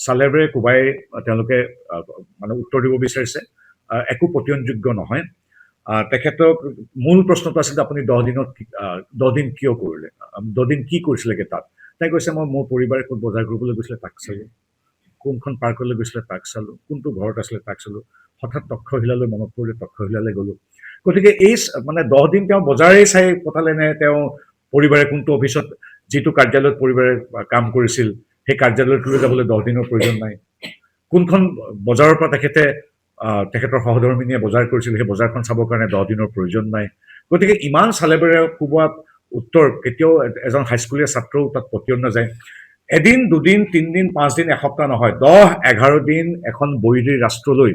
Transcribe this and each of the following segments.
চালেৰে কোবাই তেওঁলোকে মানে উত্তৰ দিব বিচাৰিছে একো পতিয়নযোগ্য নহয় তেখেতক মূল প্ৰশ্নটো আছিল আপুনি 10 দিন কিয় কৰিলে 10 দিন কি কৰিছিলেগে তাত তাই কৈছে মই মোৰ পৰিবাৰে ক'ত বজাৰ কৰিবলৈ গৈছিলে তাক চালোঁ কোনখন পাৰ্কলৈ গৈছিলে তাক চালোঁ কোনটো ঘৰত আছিলে তাক চালোঁ হঠাৎ তক্ষশিলালৈ মনত পৰিলে তক্ষশিলালৈ গ'লোঁ গতিকে এই মানে 10 দিন তেওঁ বজাৰেই চাই পঠালে নে তেওঁ পৰিবাৰে কোনটো অফিচত যিটো কাৰ্যালয়ত পৰিবাৰে কাম কৰিছিল সেই কাৰ্যালয়টোলৈ যাবলৈ 10 দিনৰ প্ৰয়োজন নাই কোনখন বজাৰৰ পৰা তেখেতৰ সহধৰ্মিনীয়ে বজাৰ কৰিছিল সেই বজাৰখন চাবৰ কাৰণে 10 দিনৰ প্ৰয়োজন নাই গতিকে ইমান চালেবেৰে কোবোৱা উত্তৰ কেতিয়াও এজন হাইস্কুলীয়া ছাত্ৰও তাত পতিয়ন নাযায় এদিন দুদিন তিনিদিন 5 দিন এসপ্তাহ নহয় 10-11 দিন এখন বৈৰী ৰাষ্ট্ৰলৈ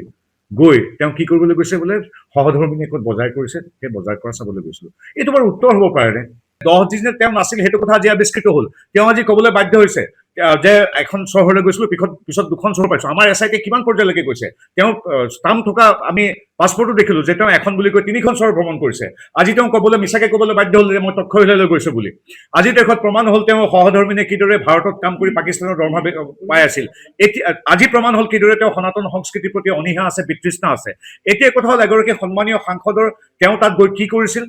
গৈ তেওঁ কি কৰিবলৈ গৈছে বোলে সহধৰ্মিনীয়ে ক'ত বজাৰ কৰিছে সেই বজাৰ কৰা চাবলৈ গৈছিল এইটো বাৰু উত্তৰ হ'ব পাৰে 10 দিনে তেওঁ নাছিল সেইটো কথা আজি আৱিষ্কৃত হ'ল তেওঁ আজি ক'বলৈ বাধ্য হৈছে যে এখন চহৰলৈ গৈছিলো পিছত দুখন চহৰ পাইছো আমাৰ এছআইটি কিমান পৰ্যায়লৈকে গৈছে তেওঁ স্থাম থকা আমি পাছপৰ্টো দেখিলো যে তেওঁ এখন বুলি কৈ তিনিখন চহৰ ভ্ৰমণ কৰিছে আজি তেওঁ ক'বলৈ মিছাকে ক'বলৈ বাধ্য হ'ল যে মই তক্ষশিলালৈ গৈছো বুলি আজি দেশত প্ৰমাণ হ'ল তেওঁ সহধৰ্মিনীয়ে কিদৰে ভাৰতত কাম কৰি পাকিস্তানৰ দৰমহা পাই আছিল আজি প্ৰমাণ হ'ল কিদৰে তেওঁ সনাতন সংস্কৃতিৰ প্ৰতি অনীহা আছে বিতৃষ্ণা আছে এতিয়া কথা হ'ল এগৰাকী সন্মানীয় সাংসদৰ তেওঁ তাত গৈ কি কৰিছিল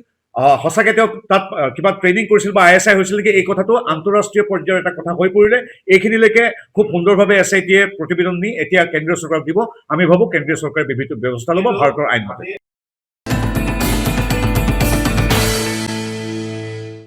সঁচাকে তেওঁ তাত কিবা ট্ৰেইনিং কৰিছিল বা আইএসআই হৈছিল নেকি এই কথাটো আন্তঃৰাষ্ট্ৰীয় পৰ্যায়ৰ এটা কথা হৈ পৰিলে এইখিনিলৈকে খুব সুন্দৰভাৱে এছআইটিয়ে প্ৰতিবেদন নি এতিয়া কেন্দ্ৰীয় চৰকাৰক দিব আমি ভাবো কেন্দ্ৰীয় চৰকাৰে ব্যৱস্থা ল'ব ভাৰতৰ আইন মতে